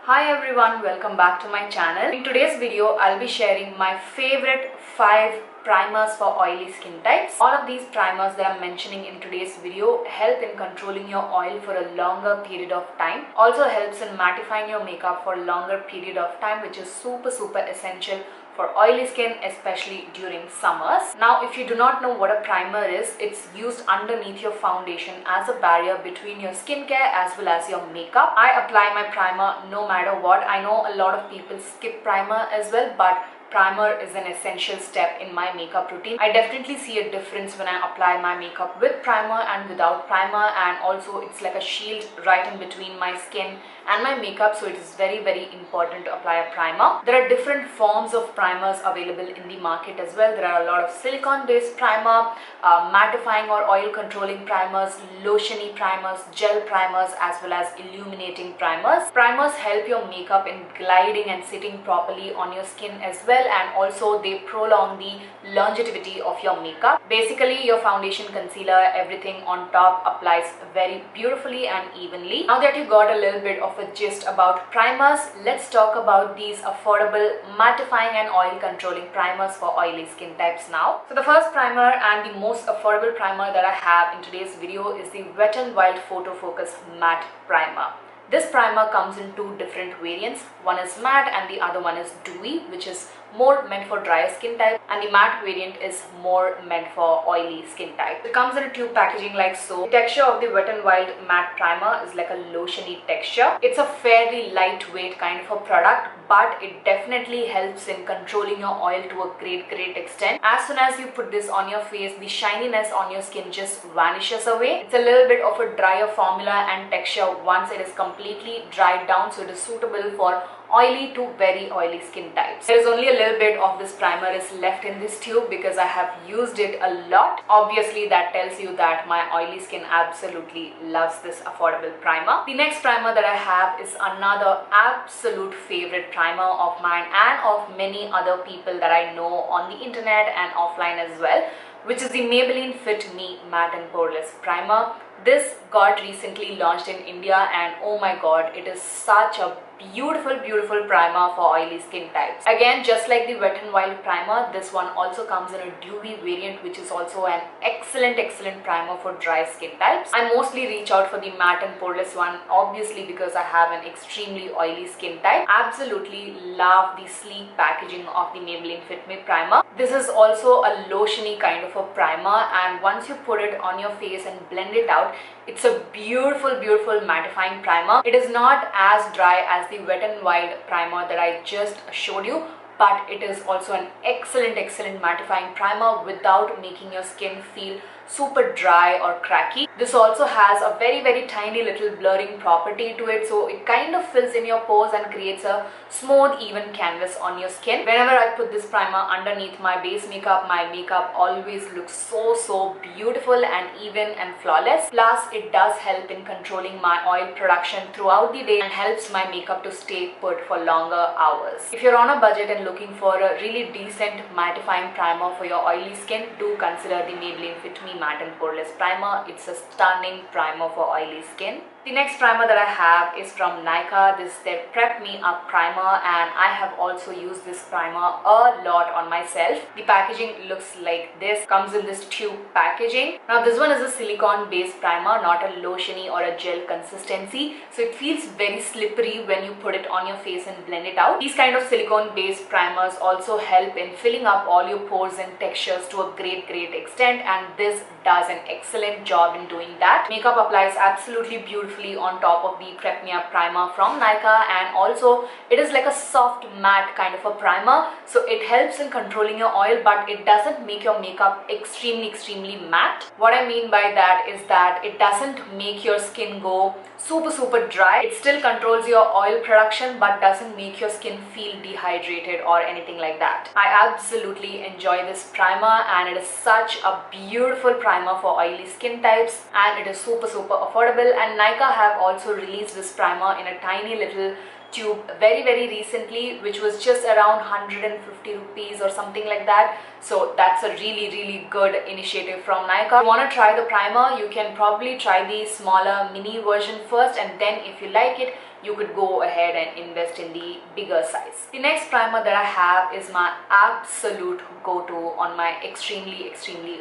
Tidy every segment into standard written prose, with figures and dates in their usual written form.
Hi everyone, welcome back to my channel. In today's video, I'll be sharing my favorite 5 primers for oily skin types. All of these primers that I'm mentioning in today's video help in controlling your oil for a longer period of time. Also helps in mattifying your makeup for a longer period of time, which is super essential for oily skin, especially during summers. Now, if you do not know what a primer is, it's used underneath your foundation as a barrier between your skincare as well as your makeup. I apply my primer no matter what. I know a lot of people skip primer as well, but primer is an essential step in my makeup routine. I definitely see a difference when I apply my makeup with primer and without primer, and also it's like a shield right in between my skin and my makeup, so it is very important to apply a primer. There are different forms of primers available in the market as well. There are a lot of silicone based primer, mattifying or oil controlling primers, lotiony primers, gel primers, as well as illuminating primers. Primers help your makeup in gliding and sitting properly on your skin as well, and also they prolong the longevity of your makeup. Basically, your foundation, concealer, everything on top applies very beautifully and evenly. Now that you got a little bit of a gist about primers, let's talk about these affordable mattifying and oil controlling primers for oily skin types now. So the first primer and the most affordable primer that I have in today's video is the Wet n Wild Photofocus Matte Primer. This primer comes in 2 different variants. One is matte and the other one is dewy, which is more meant for drier skin type, and the matte variant is more meant for oily skin type. It comes in a tube packaging like so. The texture of the Wet n Wild Matte Primer is like a lotiony texture. It's a fairly lightweight kind of a product, but it definitely helps in controlling your oil to a great extent. As soon as you put this on your face, the shininess on your skin just vanishes away. It's a little bit of a drier formula and texture once it is completely dried down, so it is suitable for oily to very oily skin types. There is only a little bit of this primer is left in this tube because I have used it a lot. Obviously, that tells you that my oily skin absolutely loves this affordable primer. The next primer that I have is another absolute favorite primer of mine and of many other people that I know on the internet and offline as well, which is the Maybelline Fit Me Matte & Poreless Primer. This got recently launched in India, and oh my god, it is such a beautiful primer for oily skin types. Again, just like the Wet n Wild primer, this one also comes in a dewy variant, which is also an excellent primer for dry skin types. I mostly reach out for the matte and poreless one, obviously because I have an extremely oily skin type. Absolutely love the sleek packaging of the Maybelline Fit Me primer. This is also a lotiony kind of a primer, and once you put it on your face and blend it out, it's a beautiful mattifying primer. It is not as dry as the Wet n Wild primer that I just showed you, but it is also an excellent mattifying primer without making your skin feel super dry or cracky. This also has a very tiny little blurring property to it, so it kind of fills in your pores and creates a smooth even canvas on your skin. Whenever I put this primer underneath my base makeup, my makeup always looks so beautiful and even and flawless. Plus, it does help in controlling my oil production throughout the day and helps my makeup to stay put for longer hours. If you're on a budget and looking for a really decent mattifying primer for your oily skin, do consider the Maybelline Fit Me Matte & Poreless Primer. It's a stunning primer for oily skin. The next primer that I have is from Nykaa. This is their Prep Me Up primer, and I have also used this primer a lot on myself. The packaging looks like this, comes in this tube packaging. Now this one is a silicone based primer, not a lotiony or a gel consistency, so it feels very slippery when you put it on your face and blend it out. These kind of silicone based primers also help in filling up all your pores and textures to a great extent, and this does an excellent job in doing that. Makeup applies absolutely beautifully on top of the Prep Me Up primer from Nykaa, and also it is like a soft matte kind of a primer, so it helps in controlling your oil, but it doesn't make your makeup extremely matte. What I mean by that is that it doesn't make your skin go super dry. It still controls your oil production but doesn't make your skin feel dehydrated or anything like that. I absolutely enjoy this primer, and it is such a beautiful primer for oily skin types, and it is super affordable. And Nykaa have also released this primer in a tiny little tube very recently, which was just around 150 rupees or something like that. So that's a really good initiative from Nykaa. If you want to try the primer, you can probably try the smaller mini version first, and then if you like it, you could go ahead and invest in the bigger size. The next primer that I have is my absolute go-to on my extremely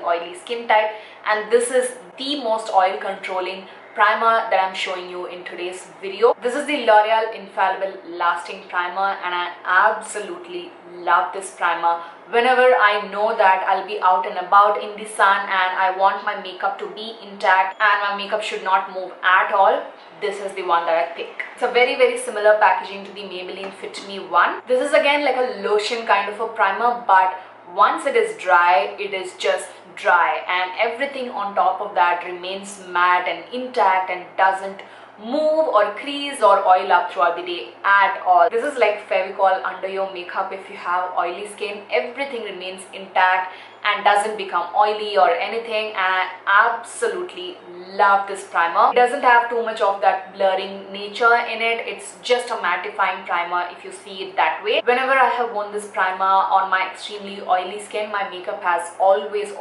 oily skin type, and this is the most oil controlling primer that I'm showing you in today's video. This is the L'Oreal Infallible Lasting Primer, and I absolutely love this primer. Whenever I know that I'll be out and about in the sun and I want my makeup to be intact and my makeup should not move at all, this is the one that I pick. It's a very similar packaging to the Maybelline Fit Me one. This is again like a lotion kind of a primer, but once it is dry, it is just dry, and everything on top of that remains matte and intact and doesn't move or crease or oil up throughout the day at all. This is like Fevicol under your makeup. If you have oily skin, everything remains intact and doesn't become oily or anything, and I absolutely love this primer. It doesn't have too much of that blurring nature in it. It's just a mattifying primer if you see it that way. Whenever I have worn this primer on my extremely oily skin, my makeup has always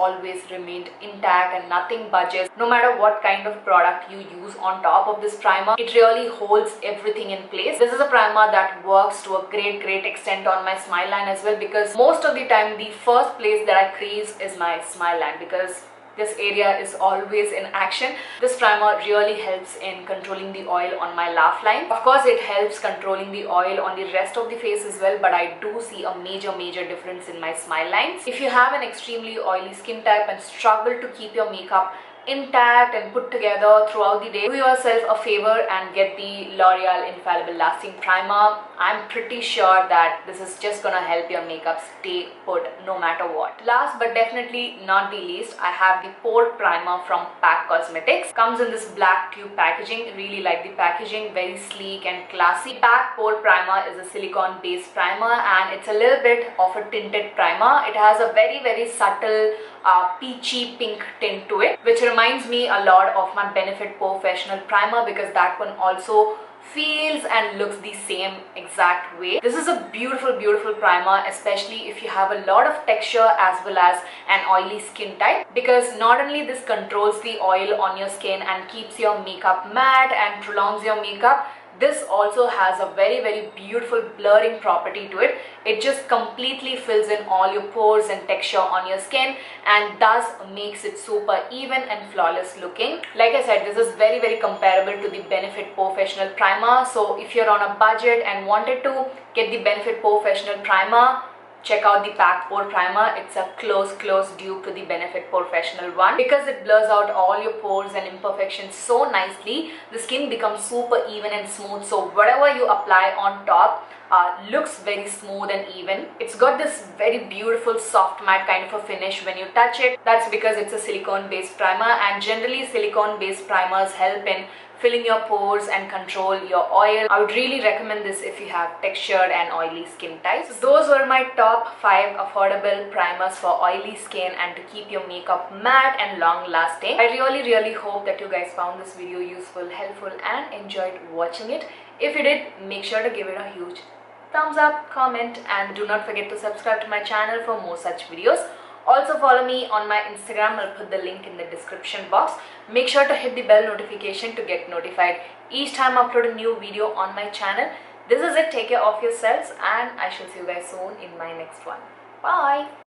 remained intact and nothing budges. No matter what kind of product you use on top of this primer, it really holds everything in place. This is a primer that works to a great extent on my smile line as well, because most of the time the first place that I crease is my smile line, because this area is always in action. This primer really helps in controlling the oil on my laugh line. Of course, it helps controlling the oil on the rest of the face as well, but I do see a major difference in my smile lines. If you have an extremely oily skin type and struggle to keep your makeup intact and put together throughout the day, do yourself a favor and get the L'Oreal Infallible Lasting Primer. I'm pretty sure that this is just gonna help your makeup stay put no matter what. Last but definitely not the least, I have the Pore Primer from PAC Cosmetics. Comes in this black tube packaging. Really like the packaging, very sleek and classy. PAC Pore Primer is a silicone based primer, and it's a little bit of a tinted primer. It has a very subtle peachy pink tint to it, which reminds me a lot of my Benefit Professional primer, because that one also feels and looks the same exact way. This is a beautiful primer, especially if you have a lot of texture as well as an oily skin type, because not only this controls the oil on your skin and keeps your makeup matte and prolongs your makeup, this also has a very beautiful blurring property to it. It just completely fills in all your pores and texture on your skin, and thus makes it super even and flawless looking. Like I said, this is very comparable to the Benefit Professional primer. So if you're on a budget and wanted to get the Benefit Professional primer, check out the PAC Pore Primer. It's a close dupe to the Benefit Professional one, because it blurs out all your pores and imperfections so nicely. The skin becomes super even and smooth, so whatever you apply on top looks very smooth and even. It's got this very beautiful soft matte kind of a finish when you touch it. That's because it's a silicone based primer, and generally silicone based primers help in filling your pores and control your oil. I would really recommend this if you have textured and oily skin types. So those were my top 5 affordable primers for oily skin and to keep your makeup matte and long lasting. I really hope that you guys found this video useful, helpful and enjoyed watching it. If you did, make sure to give it a huge thumbs up, comment, and do not forget to subscribe to my channel for more such videos. Also follow me on my Instagram. I'll put the link in the description box. Make sure to hit the bell notification to get notified each time I upload a new video on my channel. This is it. Take care of yourselves, and I shall see you guys soon in my next one. Bye.